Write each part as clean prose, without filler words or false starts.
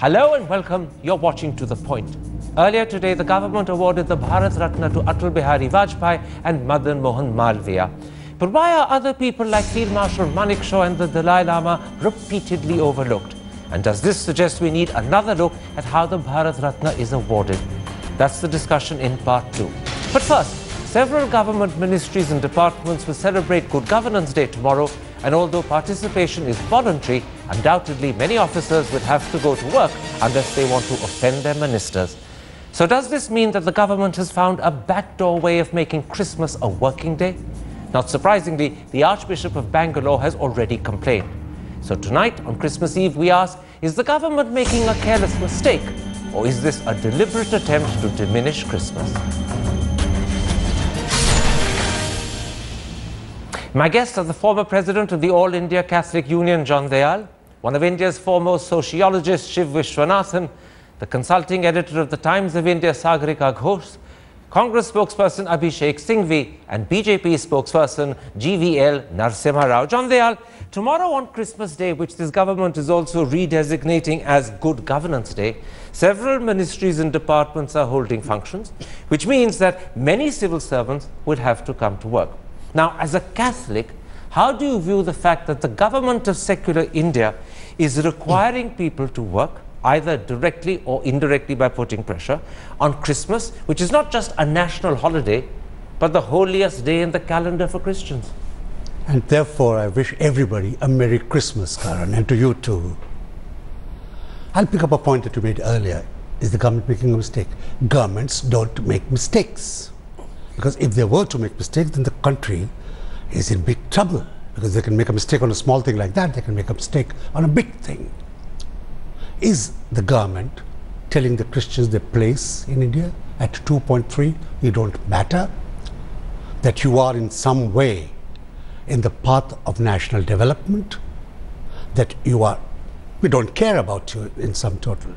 Hello and welcome. You're watching To The Point. Earlier today, the government awarded the Bharat Ratna to Atal Bihari Vajpayee and Madan Mohan Malviya. But why are other people like Field Marshal Manekshaw and the Dalai Lama repeatedly overlooked? And does this suggest we need another look at how the Bharat Ratna is awarded? That's the discussion in part 2. But first, several government ministries and departments will celebrate Good Governance Day tomorrow, and although participation is voluntary, undoubtedly many officers will have to go to work unless they want to offend their ministers. So does this mean that the government has found a backdoor way of making Christmas a working day? Not surprisingly, the Archbishop of Bangalore has already complained. So tonight, on Christmas Eve, we ask, is the government making a careless mistake? Or is this a deliberate attempt to diminish Christmas? My guests are the former president of the All India Catholic Union, John Dayal, one of India's foremost sociologists, Shiv Vishwanathan, the consulting editor of the Times of India, Sagarika Ghosh, Congress spokesperson Abhishek Singhvi, and BJP spokesperson GVL Narasimha Rao. John Dayal, tomorrow on Christmas Day, which this government is also redesignating as Good Governance Day, several ministries and departments are holding functions, which means that many civil servants will have to come to work. Now, as a Catholic, how do you view the fact that the government of secular India is requiring people to work, either directly or indirectly by putting pressure, on Christmas, which is not just a national holiday, but the holiest day in the calendar for Christians? And therefore, I wish everybody a Merry Christmas, Karan, and to you too. I'll pick up a point that you made earlier. Is the government making a mistake? Governments don't make mistakes. Because if they were to make mistakes, then the country is in big trouble. Because they can make a mistake on a small thing like that, they can make a mistake on a big thing. Is the government telling the Christians their place in India at 2.3, you don't matter? That you are in some way in the path of national development? That we don't care about you in some total?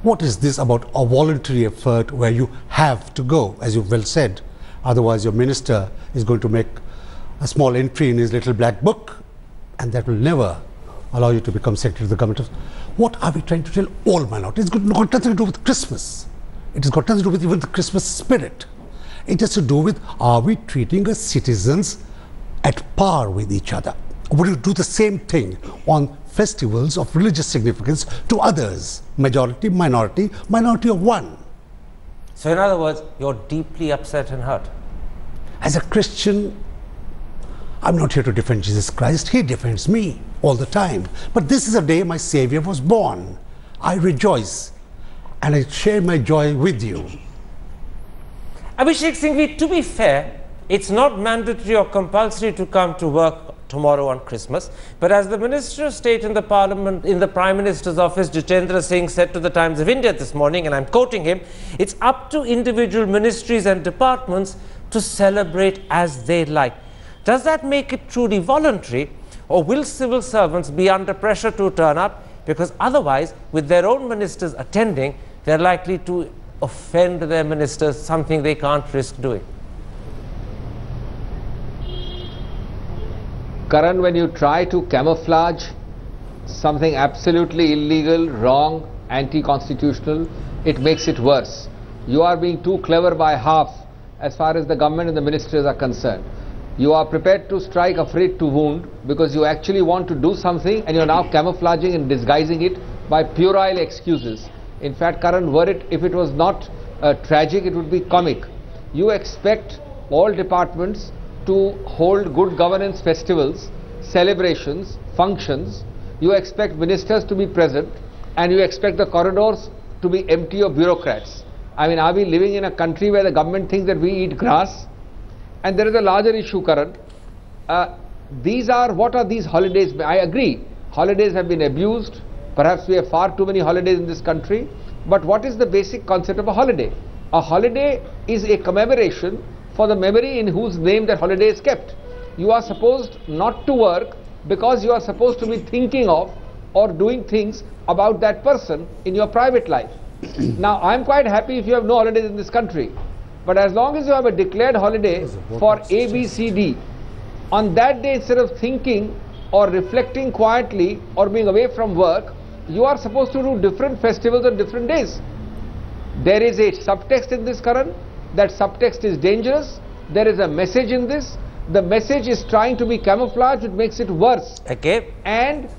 What is this about a voluntary effort where you have to go, as you've well said? Otherwise, your minister is going to make a small entry in his little black book, and that will never allow you to become secretary of the government. What are we trying to tell all minorities? It's got nothing to do with Christmas. It has got nothing to do with even the Christmas spirit. It has to do with, are we treating as citizens at par with each other? Would you do the same thing on festivals of religious significance to others? Majority, minority, minority of one. So in other words, you're deeply upset and hurt. As a Christian, I'm not here to defend Jesus Christ. He defends me all the time. But this is a day my Savior was born. I rejoice and I share my joy with you. Abhishek Singhvi, to be fair, it's not mandatory or compulsory to come to work tomorrow on Christmas, but as the Minister of State in the Parliament, in the Prime Minister's office, Jitendra Singh, said to the Times of India this morning, and I'm quoting him, it's up to individual ministries and departments to celebrate as they like. Does that make it truly voluntary, or will civil servants be under pressure to turn up, because otherwise, with their own ministers attending, they're likely to offend their ministers, something they can't risk doing? Karan, when you try to camouflage something absolutely illegal, wrong, anti-constitutional, it makes it worse. You are being too clever by half as far as the government and the ministers are concerned. You are prepared to strike afraid to wound because you actually want to do something and you're now camouflaging and disguising it by puerile excuses. In fact, Karan, if it was not tragic, it would be comic. You expect all departments to hold good governance festivals, celebrations, functions. You expect ministers to be present and you expect the corridors to be empty of bureaucrats. I mean, are we living in a country where the government thinks that we eat grass? And there is a larger issue, Karan. What are these holidays? I agree, holidays have been abused. Perhaps we have far too many holidays in this country. But what is the basic concept of a holiday? A holiday is a commemoration for the memory in whose name that holiday is kept. You are supposed not to work because you are supposed to be thinking of or doing things about that person in your private life. Now, I am quite happy if you have no holidays in this country. But as long as you have a declared holiday for A, B, C, D, on that day, instead of thinking or reflecting quietly or being away from work, you are supposed to do different festivals on different days. There is a subtext in this, Karan. That subtext is dangerous. There is a message in this. The message is trying to be camouflaged, which makes it worse. Okay. And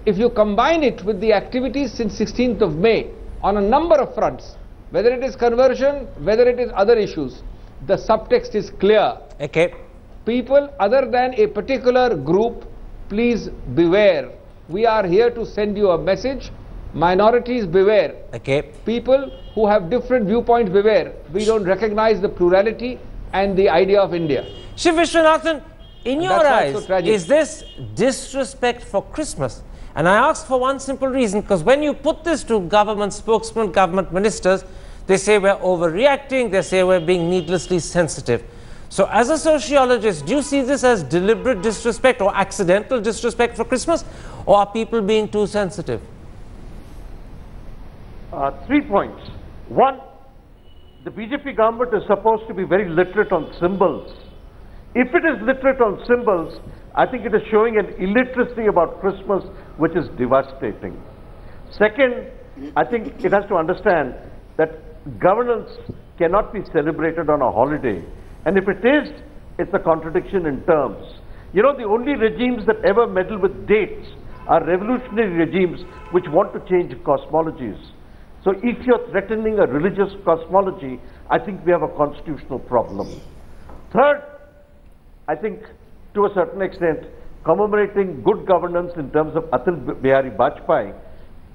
if you combine it with the activities since 16th of May on a number of fronts, whether it is conversion, whether it is other issues, the subtext is clear. Okay. People other than a particular group, please beware. We are here to send you a message. Minorities, beware. Okay. People who have different viewpoints, beware. We don't recognize the plurality and the idea of India. Shiv Vishwanathan, in your eyes, so is this disrespect for Christmas? And I ask for one simple reason, because when you put this to government spokesmen, government ministers, they say we're overreacting, they say we're being needlessly sensitive. So as a sociologist, do you see this as deliberate disrespect or accidental disrespect for Christmas, or are people being too sensitive? 3 points. One, the BJP government is supposed to be very literate on symbols. If it is literate on symbols, I think it is showing an illiteracy about Christmas which is devastating. Second, I think it has to understand that governance cannot be celebrated on a holiday. And if it is, it's a contradiction in terms. You know, the only regimes that ever meddle with dates are revolutionary regimes which want to change cosmologies. So if you're threatening a religious cosmology, I think we have a constitutional problem. Third, I think to a certain extent, commemorating good governance in terms of Atal Bihari Vajpayee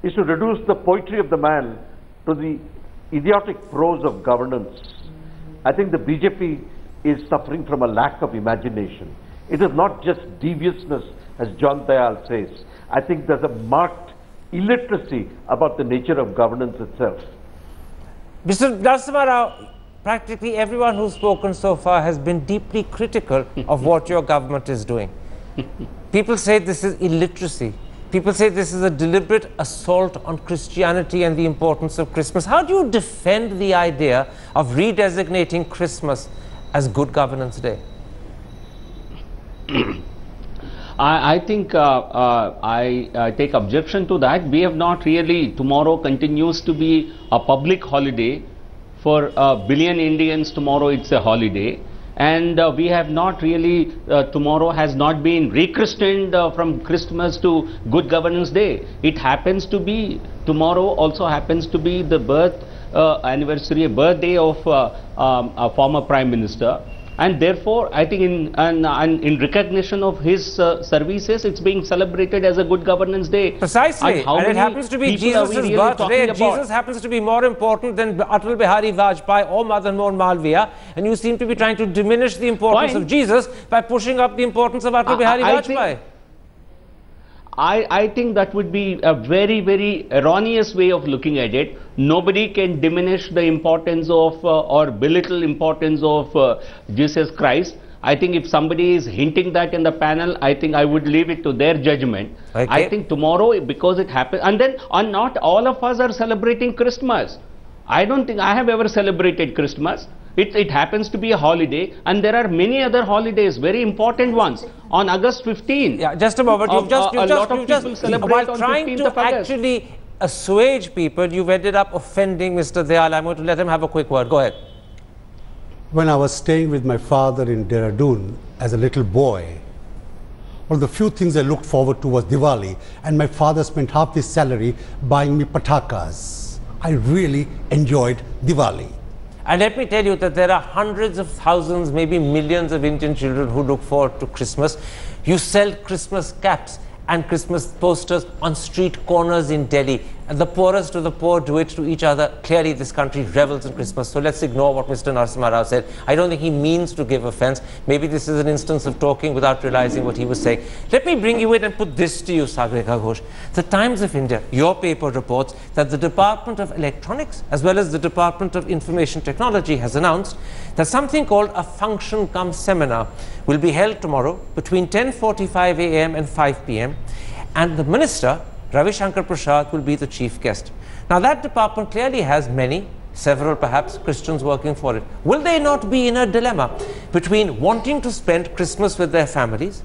is to reduce the poetry of the man to the idiotic prose of governance. I think the BJP is suffering from a lack of imagination. It is not just deviousness, as John Dayal says. I think there's a marked illiteracy about the nature of governance itself. Mr. Narasimha Rao, practically everyone who's spoken so far has been deeply critical of what your government is doing. People say this is illiteracy. People say this is a deliberate assault on Christianity and the importance of Christmas. How do you defend the idea of redesignating Christmas as Good Governance Day? I think I take objection to that. We have not really, tomorrow continues to be a public holiday. For a billion Indians, tomorrow it's a holiday. And we have not really, tomorrow has not been rechristened from Christmas to Good Governance Day. It happens to be, tomorrow also happens to be the birthday of a former Prime Minister. And therefore, I think in recognition of his services, it's being celebrated as a Good Governance Day. Precisely, and it happens to be Jesus' really birthday. Jesus happens to be more important than Atal Bihari Vajpayee or Madan Mohan Malviya, and you seem to be trying to diminish the importance of Jesus by pushing up the importance of Atal Bihari Vajpayee. I think that would be a very, very erroneous way of looking at it. Nobody can diminish the importance of or belittle importance of Jesus Christ. I think if somebody is hinting that in the panel, I think I would leave it to their judgment. Okay. I think tomorrow, because it happens, and then not all of us are celebrating Christmas. I don't think I have ever celebrated Christmas. It happens to be a holiday, and there are many other holidays, very important ones, on August 15. Yeah, just a moment. While trying to actually assuage people, you've ended up offending Mr. Dayal. I'm going to let him have a quick word. Go ahead. When I was staying with my father in Dehradun as a little boy, one of the few things I looked forward to was Diwali, and my father spent half his salary buying me patakas. I really enjoyed Diwali. And let me tell you that there are hundreds of thousands, maybe millions of Indian children who look forward to Christmas. You sell Christmas caps and Christmas posters on street corners in Delhi. And the poorest of the poor do it to each other. Clearly, this country revels in Christmas. So let's ignore what Mr. Narasimha Rao said. I don't think he means to give offense. Maybe this is an instance of talking without realizing what he was saying. Let me bring you in and put this to you, Sagrika Ghosh. The Times of India, your paper, reports that the Department of Electronics, as well as the Department of Information Technology, has announced that something called a function cum seminar will be held tomorrow between 10:45 a.m. and 5 p.m. And the Minister, Ravi Shankar Prasad, will be the chief guest. Now that department clearly has many, several perhaps, Christians working for it. Will they not be in a dilemma between wanting to spend Christmas with their families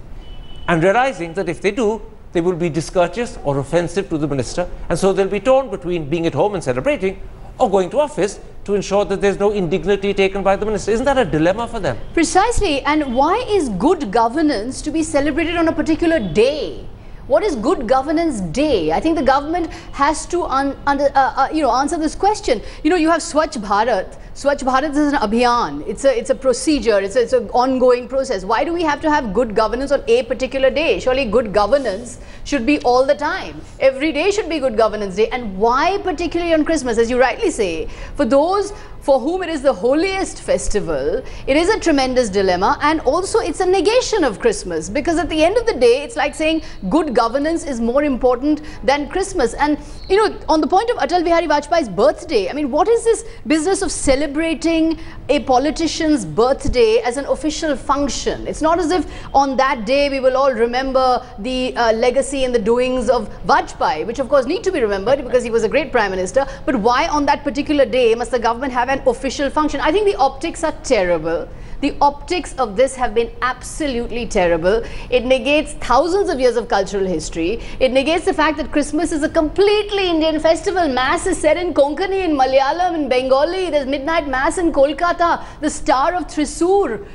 and realizing that if they do, they will be discourteous or offensive to the minister, and so they'll be torn between being at home and celebrating or going to office to ensure that there's no indignity taken by the minister. Isn't that a dilemma for them? Precisely. And why is good governance to be celebrated on a particular day? What is Good Governance Day? I think the government has to answer this question. You know, you have Swachh Bharat. Swachh Bharat is an abhiyan. It's a procedure. It's an ongoing process. Why do we have to have good governance on a particular day? Surely good governance should be all the time. Every day should be Good Governance Day. And why particularly on Christmas? As you rightly say, for those for whom it is the holiest festival, it is a tremendous dilemma, and also it's a negation of Christmas, because at the end of the day, it's like saying good governance is more important than Christmas. And you know, on the point of Atal Bihari Vajpayee's birthday, I mean, what is this business of celebrating a politician's birthday as an official function? It's not as if on that day we will all remember the legacy and the doings of Vajpayee, which of course need to be remembered because he was a great Prime Minister, but why on that particular day must the government have an official function? I think the optics are terrible. The optics of this have been absolutely terrible. It negates thousands of years of cultural history. It negates the fact that Christmas is a completely Indian festival. Mass is said in Konkani, in Malayalam, in Bengali. There's midnight mass in Kolkata. The star of Thrissur,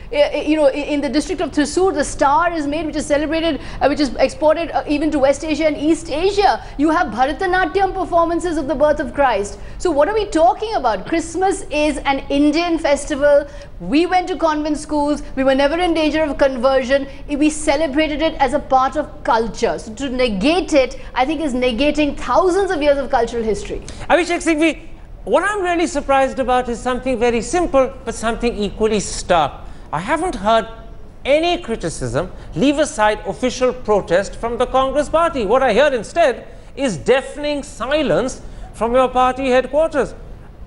you know, in the district of Thrissur, the star is made, which is celebrated, which is exported even to West Asia and East Asia. You have Bharatanatyam performances of the birth of Christ. So what are we talking about? Christmas is an Indian festival. We went to convent schools. We were never in danger of conversion. We celebrated it as a part of culture. So to negate it, I think, is negating thousands of years of cultural history. Abhishek Singhvi, what I'm really surprised about is something very simple, but something equally stark. I haven't heard any criticism, leave aside official protest from the Congress party. What I hear instead is deafening silence from your party headquarters.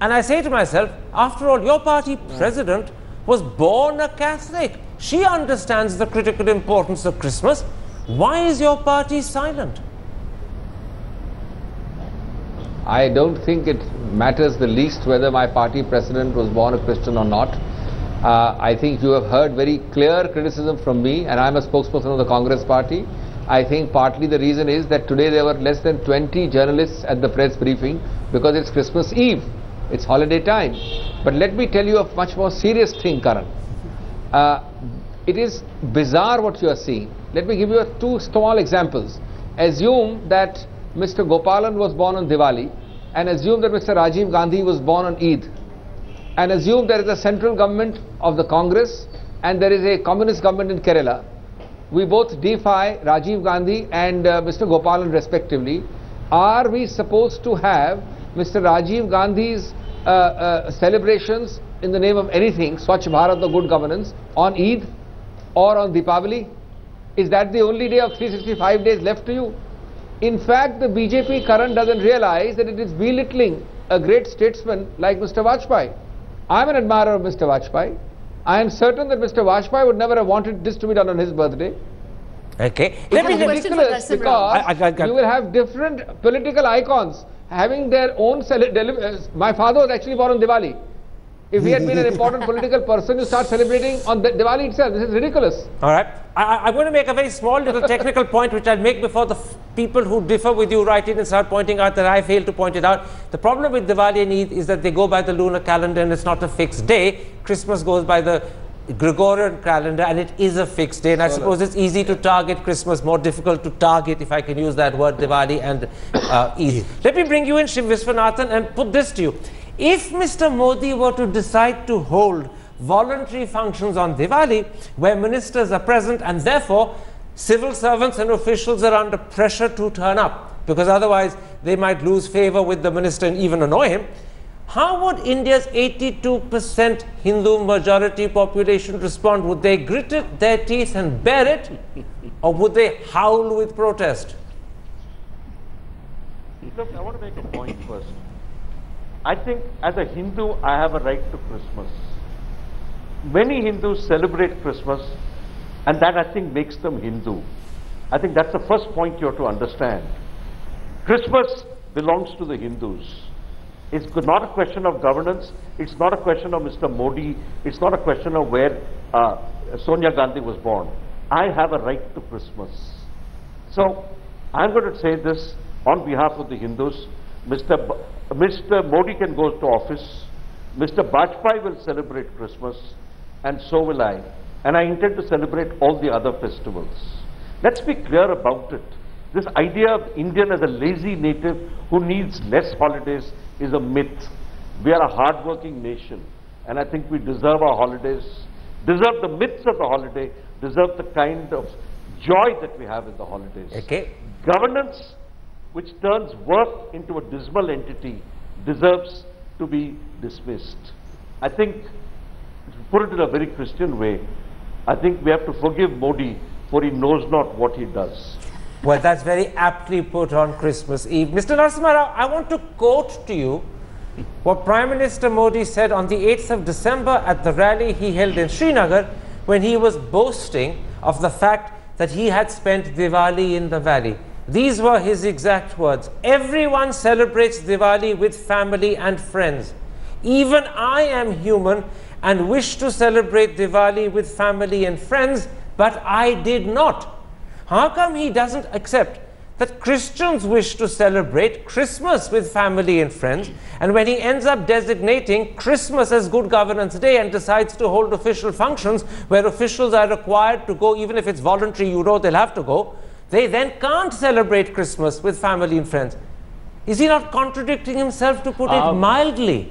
And I say to myself, after all, your party president was born a Catholic. She understands the critical importance of Christmas. Why is your party silent? I don't think it matters the least whether my party president was born a Christian or not. I think you have heard very clear criticism from me, and I'm a spokesperson of the Congress party. I think partly the reason is that today there were less than 20 journalists at the press briefing because it's Christmas Eve. It's holiday time. But let me tell you a much more serious thing, Karan. It is bizarre what you are seeing. Let me give you two small examples. Assume that Mr. Gopalan was born on Diwali, and assume that Mr. Rajiv Gandhi was born on Eid, and assume there is a central government of the Congress and there is a communist government in Kerala. We both defy Rajiv Gandhi and Mr. Gopalan respectively. Are we supposed to have Mr. Rajiv Gandhi's celebrations in the name of anything, Swachh Bharat or good governance, on Eid or on Deepavali? Is that the only day of 365 days left to you? In fact, the BJP current doesn't realize that it is belittling a great statesman like Mr. Vajpayee. I'm an admirer of Mr. Vajpayee. I am certain that Mr. Vajpayee would never have wanted this to be done on his birthday. Okay. It is ridiculous because you will have different political icons having their own my father was actually born on Diwali. If he had been an important political person, you start celebrating on Diwali itself. This is ridiculous. All right. I'm going to make a very small little technical point which I'll make before the people who differ with you write in and start pointing out that I failed to point it out. The problem with Diwali and Eid is that they go by the lunar calendar and it's not a fixed day. Christmas goes by the Gregorian calendar and it is a fixed day, and I suppose it's easy to target Christmas, more difficult to target, if I can use that word, Diwali and Eid. Let me bring you in, Shiv Viswanathan, and put this to you. If Mr. Modi were to decide to hold voluntary functions on Diwali where ministers are present and therefore civil servants and officials are under pressure to turn up because otherwise they might lose favor with the minister and even annoy him, how would India's 82% Hindu majority population respond? Would they grit their teeth and bear it, or would they howl with protest? Look, I want to make a point first. I think as a Hindu, I have a right to Christmas. Many Hindus celebrate Christmas, and that, I think, makes them Hindu. I think that's the first point you have to understand. Christmas belongs to the Hindus. It's not a question of governance. It's not a question of Mr. Modi. It's not a question of where Sonia Gandhi was born. I have a right to Christmas. So I'm going to say this on behalf of the Hindus. Mr. Modi can go to office. Mr. Bajpayee will celebrate Christmas, and so will I. And I intend to celebrate all the other festivals. Let's be clear about it. This idea of Indian as a lazy native who needs less holidays is a myth. We are a hard-working nation, and I think we deserve our holidays, deserve the myths of the holiday, deserve the kind of joy that we have in the holidays. Okay. Governance which turns work into a dismal entity deserves to be dismissed. I think, to put it in a very Christian way, I think we have to forgive Modi, for he knows not what he does. Well, that's very aptly put on Christmas Eve. Mr. Narasimha Rao, I want to quote to you what Prime Minister Modi said on the 8th of December at the rally he held in Srinagar, when he was boasting of the fact that he had spent Diwali in the valley. These were his exact words. Everyone celebrates Diwali with family and friends. Even I am human and wish to celebrate Diwali with family and friends, but I did not. How come he doesn't accept that Christians wish to celebrate Christmas with family and friends, and when he ends up designating Christmas as Good Governance Day and decides to hold official functions where officials are required to go, even if it's voluntary, you know they'll have to go, they then can't celebrate Christmas with family and friends? Is he not contradicting himself, to put it mildly?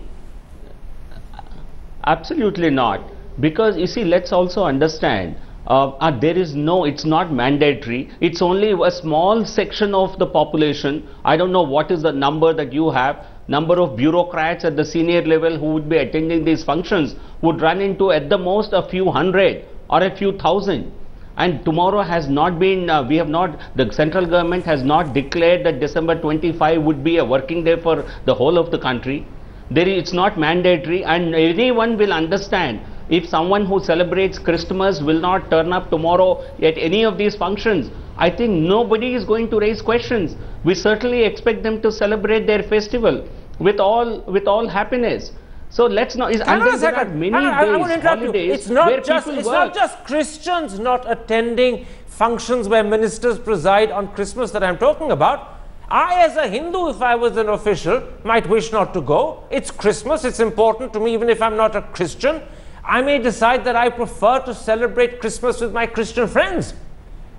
Absolutely not. Because you see, let's also understand, there is no, it's not mandatory. It's only a small section of the population. I don't know what is the number that you have. Number of bureaucrats at the senior level who would be attending these functions would run into at the most a few hundred or a few thousand. And tomorrow has not been, the central government has not declared that December 25 would be a working day for the whole of the country. It's not mandatory, and anyone will understand if someone who celebrates Christmas will not turn up tomorrow at any of these functions. I think nobody is going to raise questions. We certainly expect them to celebrate their festival with all happiness. So let's not. There are many days, holidays it's not where just, people it's work. not just Christians not attending functions where ministers preside on Christmas that I'm talking about. I, as a Hindu, if I was an official, might wish not to go. It's Christmas, it's important to me, even if I'm not a Christian. I may decide that I prefer to celebrate Christmas with my Christian friends.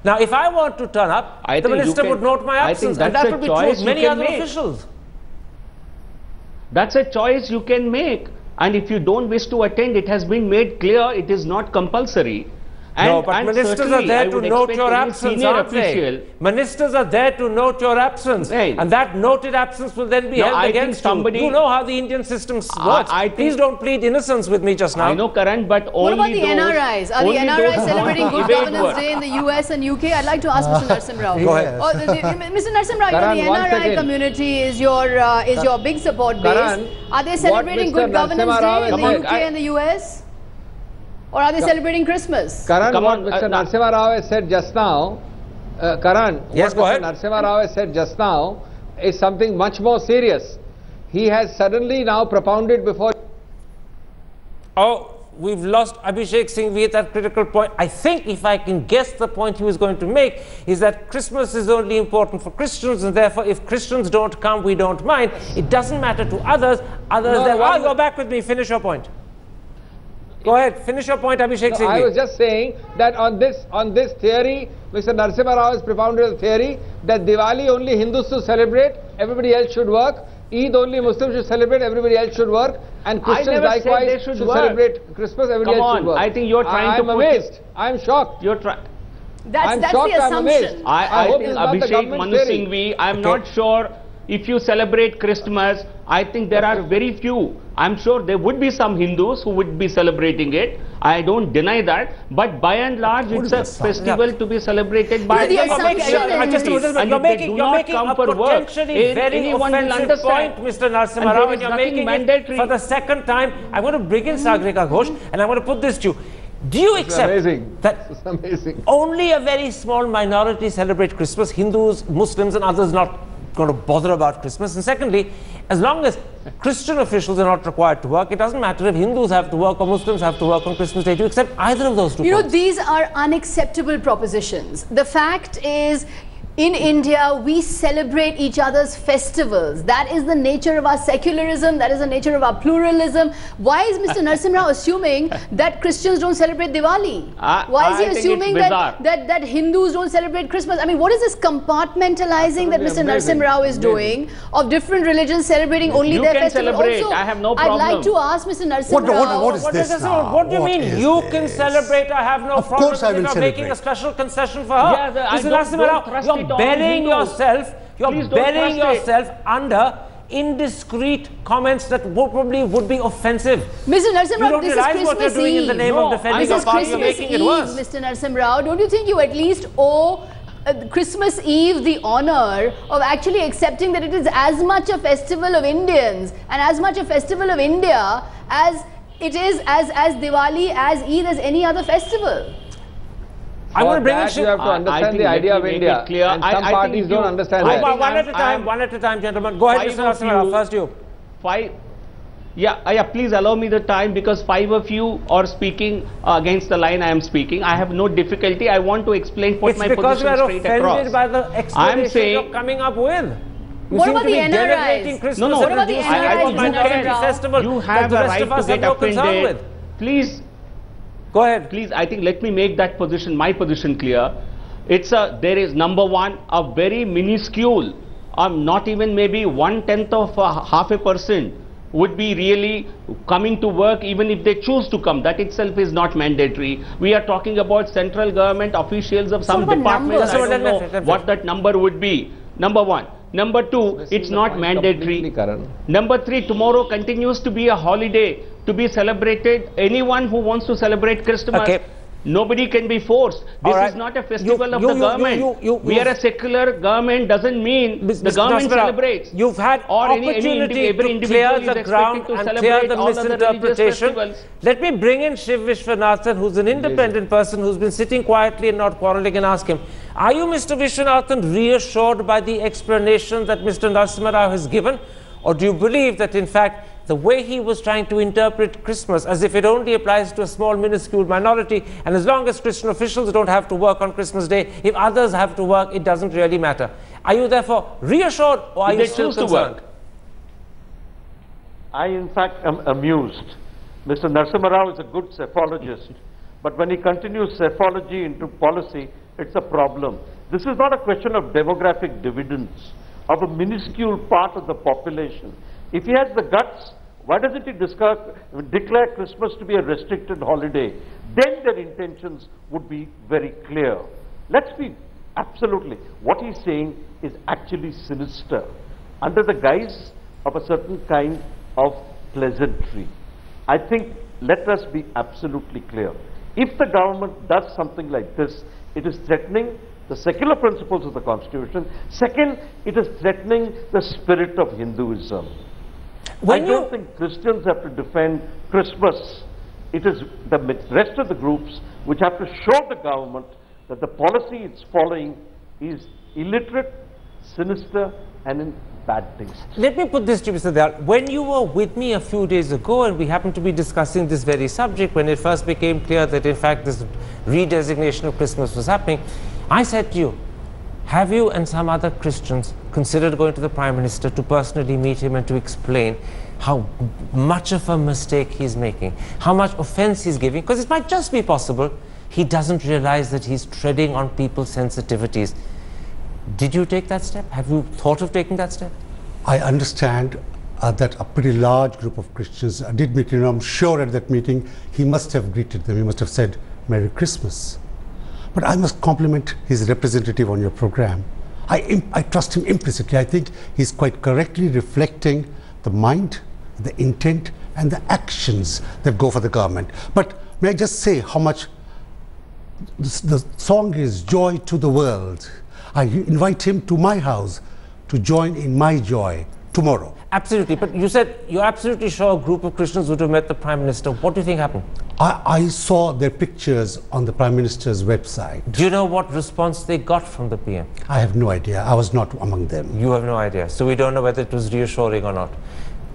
Now, if I want to turn up, the minister would note my absence, and that would be true of many other officials. That's a choice you can make, and if you don't wish to attend, it has been made clear it is not compulsory. No, but ministers are there to note your absence, aren't they? Ministers are there to note your absence, and that noted absence will then be held against you. You know how the Indian system works. Please don't plead innocence with me just now. I know, Karan, but only what about the NRIs? Are the NRIs celebrating Good Governance Day in the US and UK? I'd like to ask Mr. Narasimha Rao. Go ahead. Mr. Narasimha Rao, the NRI community is your big support base. Are they celebrating Good Governance Day in the UK and the US? Or are they celebrating Christmas? Karan, what Mr. Narasimha Rao has said just now, yes, go ahead. Narasimha Rao has said just now is something much more serious. He has suddenly now propounded before... Oh, we've lost Abhishek Singhvi at that critical point. I think, if I can guess, the point he was going to make is that Christmas is only important for Christians, and therefore if Christians don't come, we don't mind. It doesn't matter to others. Go back with me, finish your point. Go ahead, finish your point, Abhishek Singhvi. I was just saying that on this theory, Mr. Narasimha Rao has propounded a theory that Diwali only Hindus should celebrate, everybody else should work. Eid only Muslims should celebrate, everybody else should work. And Christians likewise should celebrate Christmas, everybody else should work. I think you're trying to I'm amazed. I'm shocked. You're trying. That's the assumption. I think Abhishek Manu Singhvi, I'm not sure if you celebrate Christmas. I think there are very few. I'm sure there would be some Hindus who would be celebrating it. I don't deny that. But by and large, it's a festival to be celebrated by the assumption you're making a potentially very offensive point, Mr. Narasimha Rao, and you're making it for the second time. I'm going to bring in Sagrika Ghosh, and I'm going to put this to you. Do you accept that only a very small minority celebrate Christmas, Hindus, Muslims, and others not going to bother about Christmas? And secondly, as long as Christian officials are not required to work, it doesn't matter if Hindus have to work or Muslims have to work on Christmas Day. Do you accept either of those two points? These are unacceptable propositions. The fact is, in India, we celebrate each other's festivals. That is the nature of our secularism. That is the nature of our pluralism. Why is Mr. Narasimha Rao assuming that Christians don't celebrate Diwali? Why is he assuming that Hindus don't celebrate Christmas? I mean, what is this compartmentalizing that Mr. Narasimha Rao is doing of different religions celebrating only their festivals? Celebrate. Also, I have no problem. I'd like to ask Mr. Narasimha Rao. What is this now? What do you mean? You can celebrate. I have no problem. Of course I will celebrate. Making a special concession for her. Yeah, Mr. Narasimha Rao, you're burying yourself. You're burying yourself under indiscreet comments that probably would be offensive. Mr. Narasimha Rao, this is Christmas what you're doing Eve. in the name of defending your party. You're making it worse. Mr. Narasimha Rao, don't you think you at least owe Christmas Eve the honor of actually accepting that it is as much a festival of Indians and as much a festival of India as it is as Diwali, as Eid, as any other festival? I want to bring it. You have to understand the idea of India. Clear. And some parties don't understand that. One at a time, gentlemen. Go ahead, Mr. Narasimha Rao. First you. Please allow me the time, because 5 of you are speaking against the line I am speaking. I have no difficulty. I want to explain, put my position straight across. It's because we are offended by the explanation you're coming up with. What about the NRIs? No. What about the NRIs? You have a right to get offended. Please. Go ahead. Please, I think let me make that position, my position clear. There is number one, a very minuscule, not even maybe 1/10 of half a percent would be really coming to work even if they choose to come. That itself is not mandatory. We are talking about central government officials of some departments. I don't know what that number would be. Number one. Number two, it's not mandatory. Number three, tomorrow continues to be a holiday to be celebrated. Anyone who wants to celebrate Christmas, nobody can be forced. This is not a festival of the government. We are a secular government, doesn't mean the government celebrates. You've had opportunity to clear the ground and clear the misinterpretation. Let me bring in Shiv Vishwanathan, who's an independent person who's been sitting quietly and not quarreling, and ask him, are you, Mr. Vishwanathan, reassured by the explanation that Mr. Narasimha Rao has given? Or do you believe that, in fact, the way he was trying to interpret Christmas as if it only applies to a small, minuscule minority, and as long as Christian officials don't have to work on Christmas Day, if others have to work, it doesn't really matter? Are you therefore reassured, or are you still concerned? I, in fact, am amused. Mr. Narasimha Rao is a good psephologist, but when he continues psephology into policy, it's a problem. This is not a question of demographic dividends of a minuscule part of the population. If he has the guts, why doesn't he declare Christmas to be a restricted holiday? Then their intentions would be very clear. Let's be absolutely, what he's saying is actually sinister, under the guise of a certain kind of pleasantry. I think, let us be absolutely clear. If the government does something like this, it is threatening the secular principles of the Constitution. Second, it is threatening the spirit of Hinduism. I don't think Christians have to defend Christmas. It is the rest of the groups which have to show the government that the policy it's following is illiterate, sinister, and in bad taste. Let me put this to you, Mr. Dayal. When you were with me a few days ago and we happened to be discussing this very subject, when it first became clear that in fact this redesignation of Christmas was happening, I said to you, have you and some other Christians considered going to the Prime Minister to personally meet him and to explain how much of a mistake he's making, how much offense he's giving? Because it might just be possible he doesn't realize that he's treading on people's sensitivities. Did you take that step? Have you thought of taking that step? I understand that a pretty large group of Christians did meet him. I'm sure at that meeting he must have greeted them. He must have said, Merry Christmas. But I must compliment his representative on your program. I trust him implicitly. I think he's quite correctly reflecting the mind, the intent, and the actions that go for the government. But may I just say how much the song is Joy to the World. I invite him to my house to join in my joy tomorrow. Absolutely. But you said you're absolutely sure a group of Christians would have met the Prime Minister. What do you think happened? I saw their pictures on the Prime Minister's website. Do you know what response they got from the PM? I have no idea. I was not among them. You have no idea. So we don't know whether it was reassuring or not.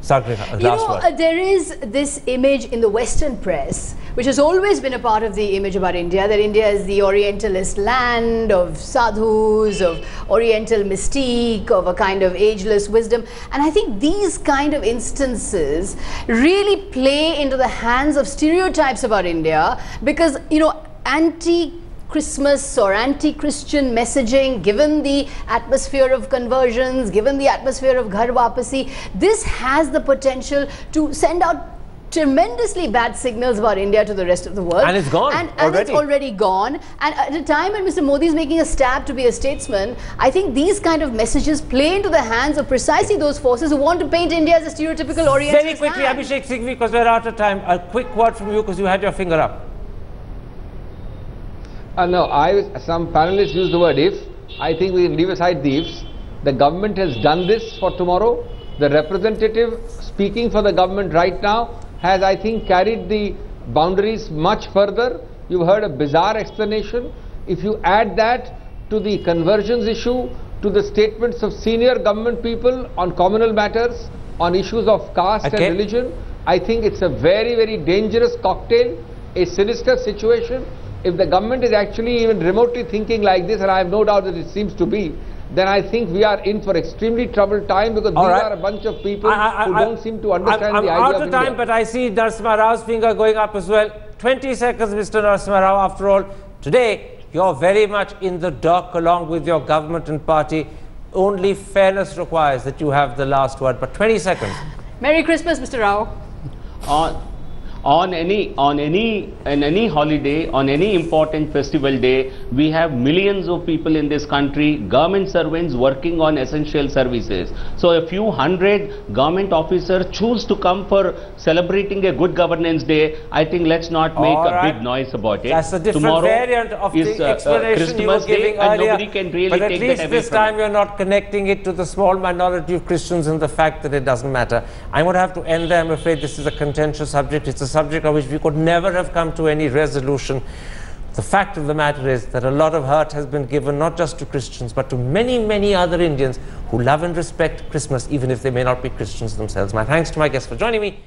Sagrika, last word. There is this image in the Western press which has always been a part of the image about India, that India is the Orientalist land of sadhus, of Oriental mystique, of a kind of ageless wisdom. And I think these kind of instances really play into the hands of stereotypes about India, because, you know, anti-Christmas or anti-Christian messaging, given the atmosphere of conversions, given the atmosphere of Ghar Wapasi, this has the potential to send out tremendously bad signals about India to the rest of the world. And it's gone and it's already gone. And at a time when Mr. Modi is making a stab to be a statesman, I think these kind of messages play into the hands of precisely those forces who want to paint India as a stereotypical Orientalist. Very quickly, land. Abhishek Singhvi, because we're out of time, a quick word from you because you had your finger up. No, some panelists use the word if. I think we can leave aside the ifs. The government has done this for tomorrow. The representative speaking for the government right now has, I think, carried the boundaries much further. You've heard a bizarre explanation. If you add that to the conversions issue, to the statements of senior government people on communal matters, on issues of caste and religion, I think it's a very, very dangerous cocktail, a sinister situation. If the government is actually even remotely thinking like this, and I have no doubt that it seems to be, then I think we are in for extremely troubled time, because these are a bunch of people who don't seem to understand the idea of India. I'm out of time, but I see Narasimha Rao's finger going up as well. 20 seconds, Mr. Narasimha Rao. After all, today you're very much in the dark along with your government and party. Only fairness requires that you have the last word, but 20 seconds. Merry Christmas, Mr. Rao. On any holiday, on any important festival day, we have millions of people in this country, government servants working on essential services. So a few hundred government officers choose to come for celebrating a good governance day. I think let's not make a big noise about it. That's a different Tomorrow variant of the explanation you were giving earlier. And nobody can really but at least this time you're not connecting it to the small minority of Christians and the fact that it doesn't matter. I'm going to have to end there. I'm afraid this is a contentious subject. It's a subject on which we could never have come to any resolution. The fact of the matter is that a lot of hurt has been given not just to Christians but to many, many other Indians who love and respect Christmas, even if they may not be Christians themselves. My thanks to my guests for joining me.